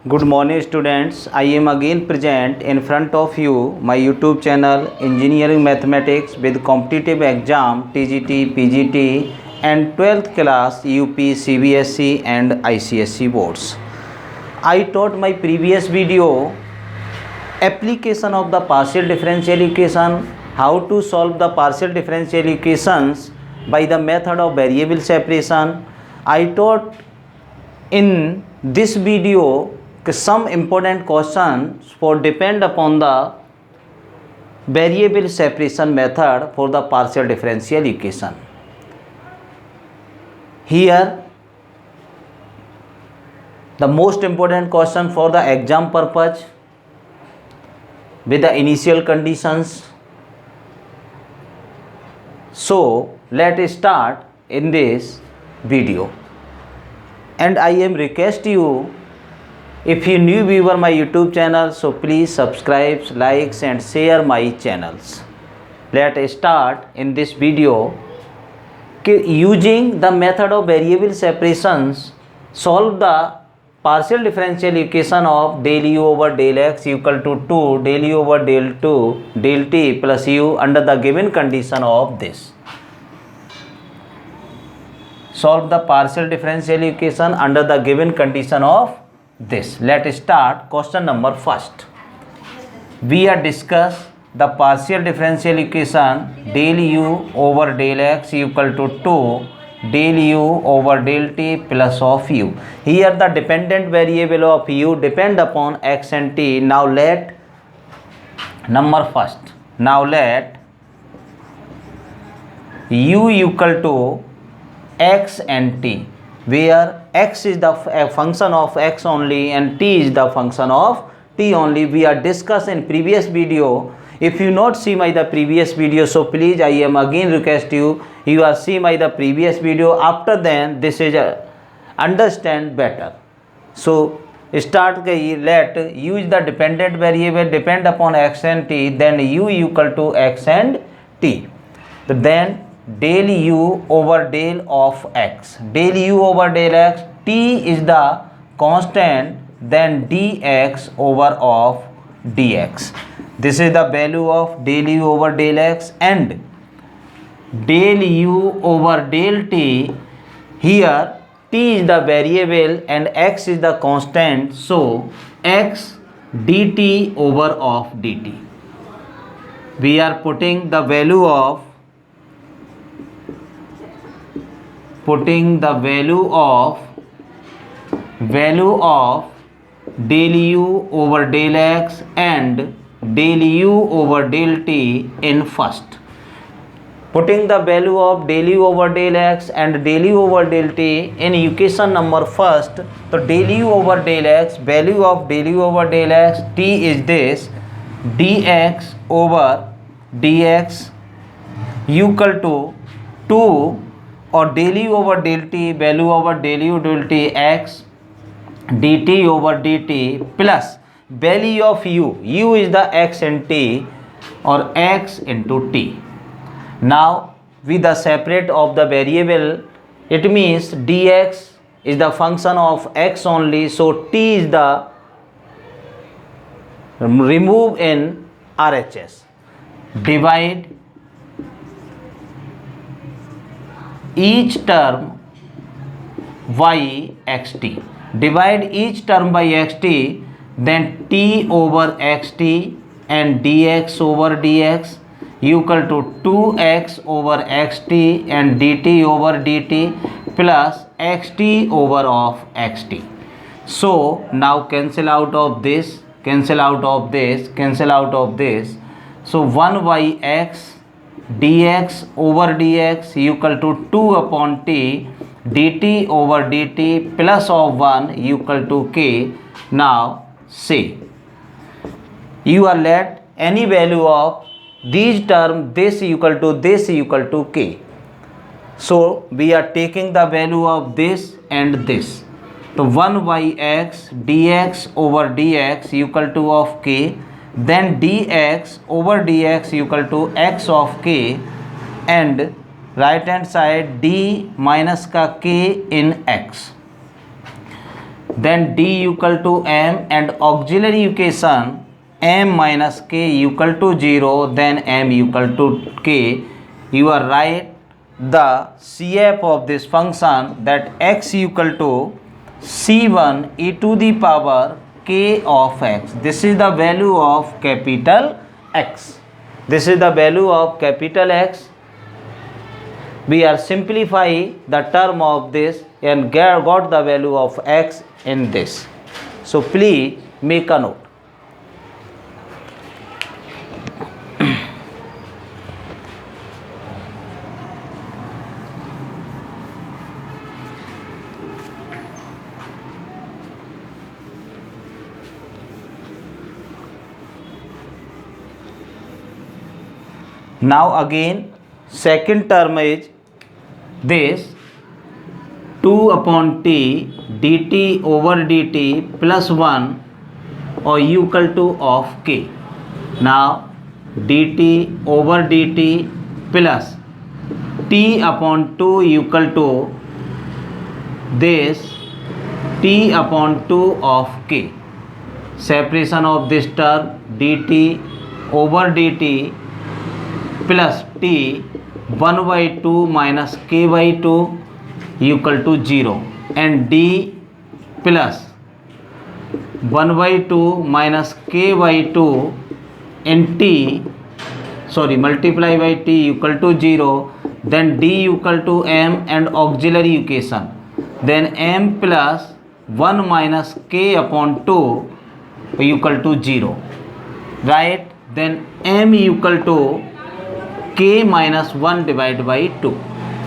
Good morning students. I am again present in front of you my YouTube channel Engineering Mathematics with competitive exam TGT, PGT and 12th class UP, CBSE and ICSE boards. I taught my previous video application of the partial differential equation, how to solve the partial differential equations by the method of variable separation. I taught in this video some important questions for depend upon the variable separation method for the partial differential equation. Here the most important question for the exam purpose with the initial conditions. So let's start in this video, and I am request you, if you new viewer my YouTube channel, so please subscribe, likes and share my channels. Let's start in this video. Using the method of variable separations, solve the partial differential equation of del u over del x equal to 2 del u over del 2 del t plus u under the given condition of this. Solve the partial differential equation under the given condition of this. Let's start question number first. We are discuss the partial differential equation del u over del x equal to 2 del u over del t plus of u. Here the dependent variable of u depend upon x and t. Now let number first. Now let u equal to x and t, where x is the function of x only and t is the function of t only. We are discussed in previous video. If you not see my the previous video, so please I am again request you are see my the previous video. After then this is understand better. So start let u is the dependent variable depend upon x and t, then u equal to x and t. Then del u over del of x, del u over del x, t is the constant, then dx over of dx. This is the value of del u over del x, and del u over del t, here t is the variable and x is the constant, so x dt over of dt. We are putting the value of del u over del x and del u over del t in first. Putting the value of del u over del x and del u over del t in equation number first. So del u over del x, value of del u over del x, t is this, dx over dx equal to 2, or del u over del t, value over del u del t, x dt over dt plus value of u is the x and t, or x into t. Now with the separate of the variable, it means dx is the function of x only, so t is the remove in RHS. Divide each term by xt. Divide each term by xt, then t over xt and dx over dx equal to 2x over xt and dt over dt plus xt over of xt. So now cancel out of this, cancel out of this, cancel out of this. So 1 by x dx over dx equal to 2 upon t dt over dt plus of 1 equal to k. Now see, you are let any value of these term, this equal to k. So we are taking the value of this and this. So 1 by x dx over dx equal to of k, then dx over dx equal to x of k, and right hand side d minus ka k in x. then d equal to m, and auxiliary equation m minus k equal to 0, then m equal to k. You are right. The CF of this function, that x equal to c1 e to the power k of x. This is the value of capital X. This is the value of capital X. We are simplifying the term of this and got the value of x in this. So please make a note. Now again, second term is this 2 upon t dt over dt plus 1 or equal to of k. Now dt over dt plus t upon 2 equal to this t upon 2 of k. Separation of this term dt over dt plus t 1 by 2 minus k by 2 equal to 0, and d plus 1 by 2 minus k by 2 in t, multiply by t equal to 0, then d equal to m and auxiliary equation, then m plus 1 minus k upon 2 equal to 0, right? Then m equal to k minus 1 divided by 2.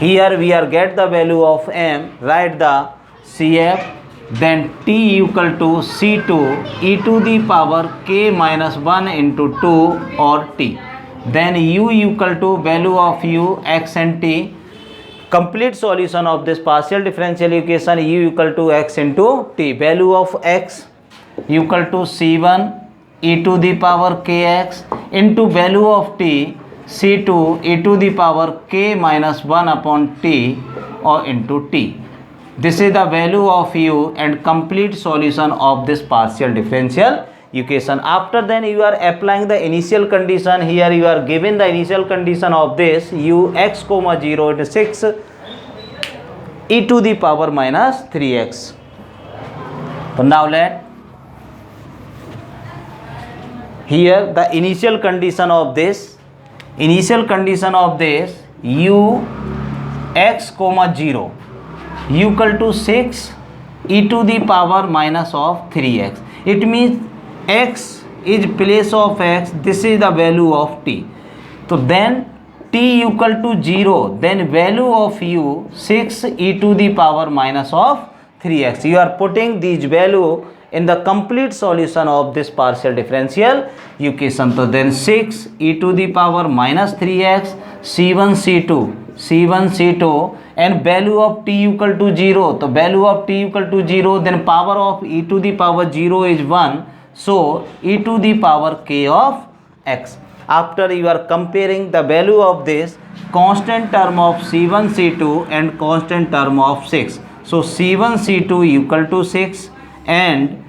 Here we are get the value of m, write the CF, then t equal to c2 e to the power k minus 1 into 2 or t. Then u equal to value of u, x and t. Complete solution of this partial differential equation, u equal to x into t. Value of x equal to c1 e to the power kx into value of t c2 e to the power k minus 1 upon t or into t. This is the value of u and complete solution of this partial differential equation. After then you are applying the initial condition. Here you are given the initial condition of this u x comma 0 into 6 e to the power minus 3x. So now let here the initial condition of this u x comma 0 equal to 6 e to the power minus of 3x. It means x is place of x, this is the value of t. So then t equal to 0, then value of u 6 e to the power minus of 3x. You are putting these value in the complete solution of this partial differential equation. So then 6 e to the power minus 3x c1 c2 and value of t equal to 0. So value of t equal to 0, then power of e to the power 0 is 1. So e to the power k of x. After you are comparing the value of this constant term of c1 c2 and constant term of 6. So c1 c2 equal to 6 and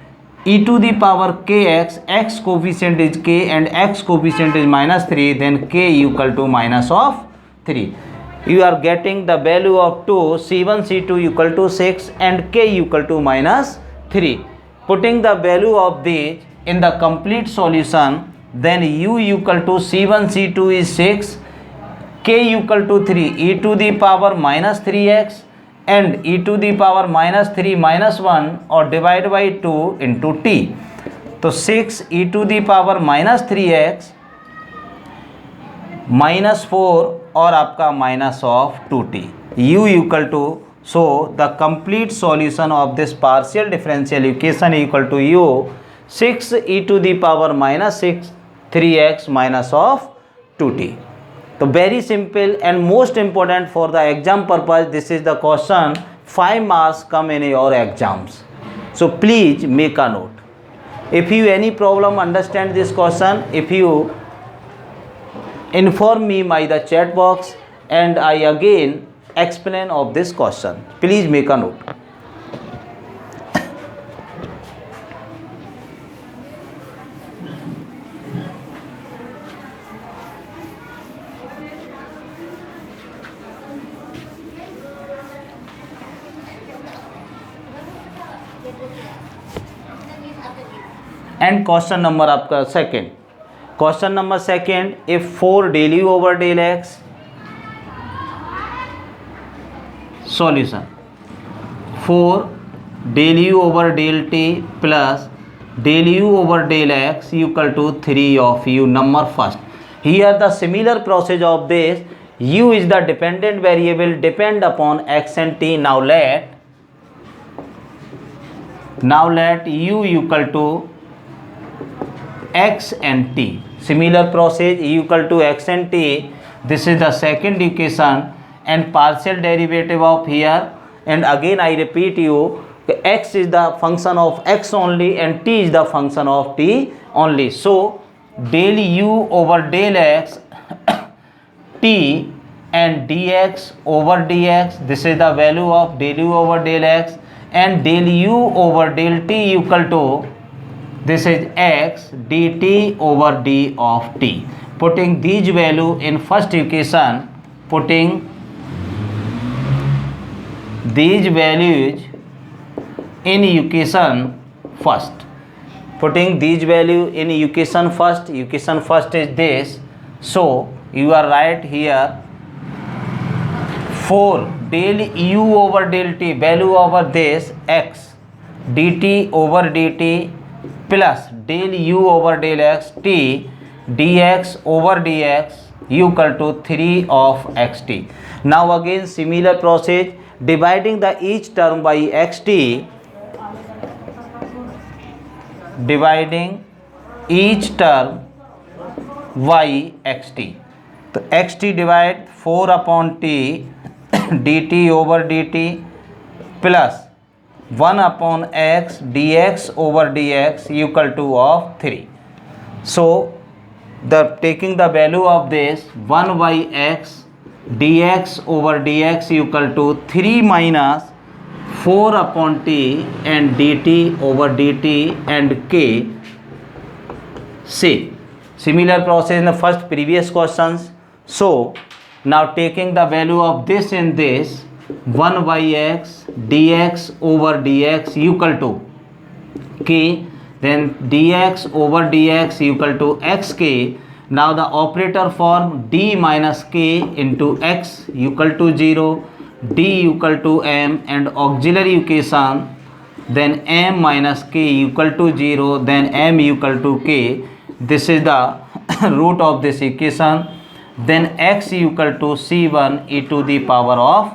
e to the power kx, x coefficient is k and x coefficient is minus 3, then k equal to minus of 3. You are getting the value of 2 c1 c2 equal to 6 and k equal to minus 3. Putting the value of these in the complete solution, then u equal to c1 c2 is 6, k equal to 3 e to the power minus 3x and e to the power minus 3 minus 1 or divide by 2 into t. So 6 e to the power minus 3x minus 4 और आपका minus of 2t u equal to, so the complete solution of this partial differential equation equal to u 6 e to the power minus 6 3x minus of 2t. So very simple and most important for the exam purpose, this is the question 5 marks come in your exams. So please make a note. If you any problem understand this question, if you inform me by the chat box and I again explain of this question. Please make a note. And question number आपका second, question number second, if 4 del u over del x, solution 4 del u over del t plus del u over del x equal to 3 of u. Number first, here the similar process of this, u is the dependent variable depend upon x and t. Now let u equal to x and t, similar process u equal to x and t. This is the second equation and partial derivative of here, and again I repeat you, x is the function of x only and t is the function of t only. So del u over del x t and dx over dx, this is the value of del u over del x, and del u over del t equal to, this is x dt over d of t. Putting these value in first equation, putting these values in equation first, putting these value in equation first is this. So you are right here, 4 del u over del t, value over this x dt over dt plus del u over del x t dx over dx equal to 3 of xt. Now again similar process, dividing the each term by xt, dividing each term by xt. तो xt divide 4 upon T dt over dt plus 1 upon x dx over dx equal to of 3. So the taking the value of this 1 by x dx over dx equal to 3 minus 4 upon t and dt over dt and k. See similar process in the first previous questions. So now taking the value of this in this, 1 by x dx over dx equal to k, then dx over dx equal to xk. Now the operator form d minus k into x equal to 0, d equal to m, and auxiliary equation, then m minus k equal to 0, then m equal to k. This is the root of this equation. Then x equal to c1 e to the power of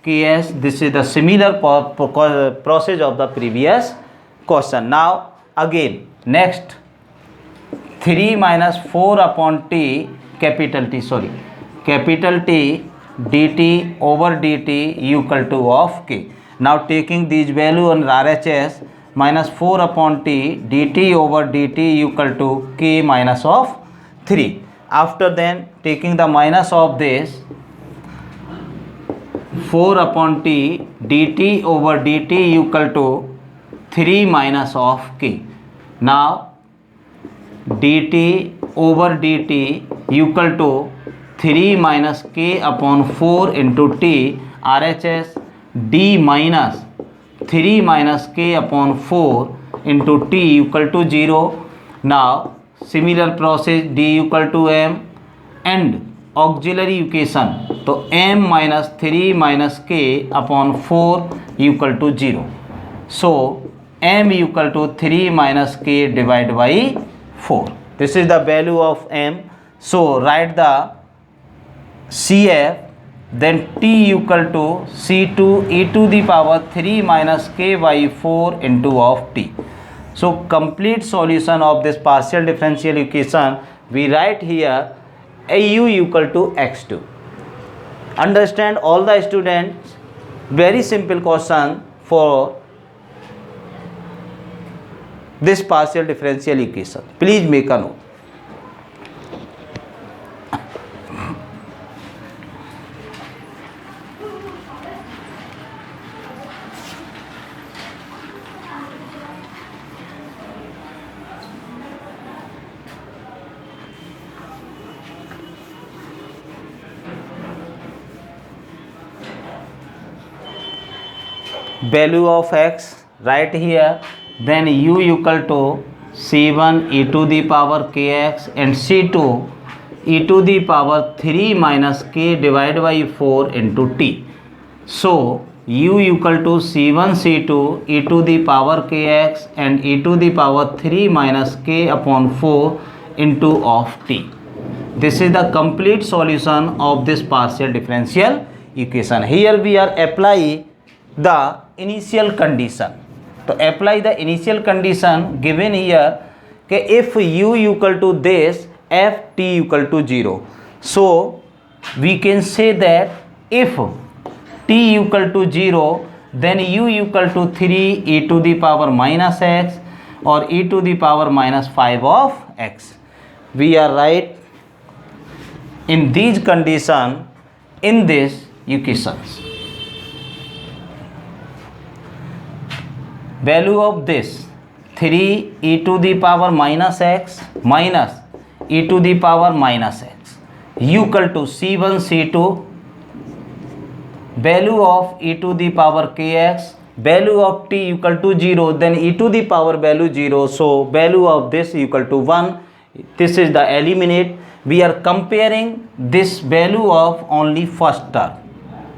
ks. This is the similar process of the previous question. Now again next, 3 minus 4 upon t capital T dt over dt equal to of k. Now taking these value on RHS, minus 4 upon t dt over dt equal to k minus of 3. After then taking the minus of this 4 upon t dt over dt equal to 3 minus of k. Now dt over dt equal to 3 minus k upon 4 into t, RHS d minus 3 minus k upon 4 into t equal to 0. Now similar process, d equal to m and auxiliary equation, तो m minus 3 minus k upon 4 equal to 0. So m equal to 3 minus k divided by 4. This is the value of m. So write the CF, then t equal to c2 e to the power 3 minus k by 4 into of t. So complete solution of this partial differential equation we write here, au equal to x2. Understand all the students, very simple question for this partial differential equation. Please make a note. Value of x write here. Then u equal to c1 e to the power kx and c2 e to the power 3 minus k divided by 4 into t. So u equal to c1 c2 e to the power kx and e to the power 3 minus k upon 4 into of t. This is the complete solution of this partial differential equation. Here we are applying the initial condition. To apply the initial condition given here, कि if u equal to this, f t equal to 0. So we can say that if t equal to 0, then u equal to 3 e to the power minus x or e to the power minus 5 of x. We are right in these condition in this equations. Value of this 3 e to the power minus x minus e to the power minus x equal to c1 c2, value of e to the power kx, value of t equal to 0, then e to the power value 0, so value of this equal to 1. This is the eliminate. We are comparing this value of only first term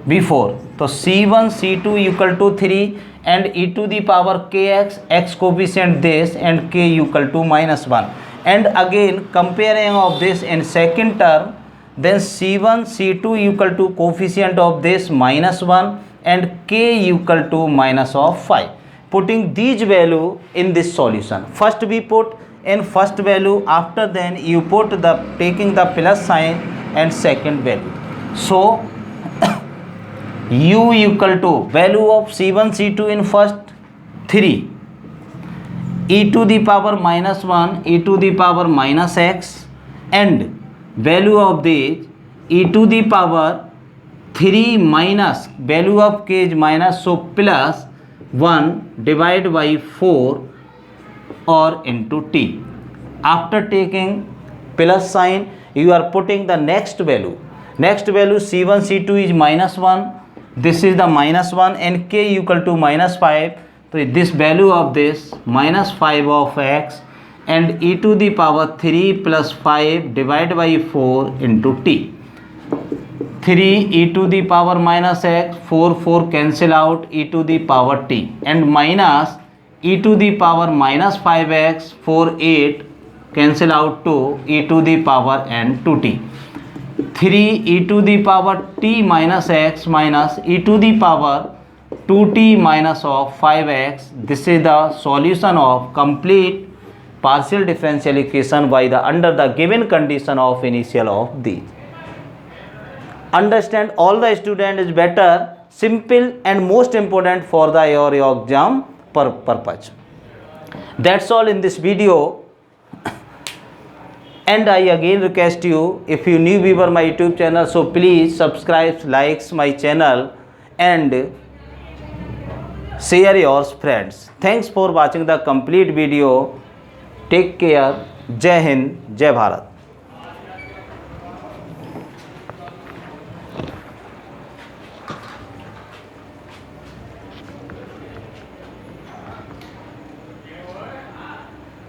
before. So c1 c2 equal to 3 and e to the power kx, x coefficient this, and k equal to minus 1. And again comparing of this in second term, then c1 c2 equal to coefficient of this minus 1 and k equal to minus of 5. Putting these value in this solution, first we put in first value, after then you put the taking the plus sign and second value. So u equal to value of c1 c2 in first 3 e to the power minus 1 e to the power minus x, and value of the e to the power 3 minus value of k is minus, so plus 1 divided by 4 or into t. After taking plus sign, you are putting the next value. Next value c1 c2 is minus 1. This is the minus 1 and k equal to minus 5. So this value of this minus 5 of x and e to the power 3 plus 5 divided by 4 into t. 3 e to the power minus x, 4 cancel out, e to the power t, and minus e to the power minus 5x, 8 cancel out 2, e to the power n 2t. 3 e to the power t minus x minus e to the power 2t minus of 5x. This is the solution of complete partial differential equation by the under the given condition of initial of these. Understand all the student is better, simple and most important for the your exam purpose. That's all in this video. And I again request you, if you new viewer my YouTube channel, so please subscribe, likes my channel and share your friends. Thanks for watching the complete video. Take care. Jai Hind, Jai Bharat.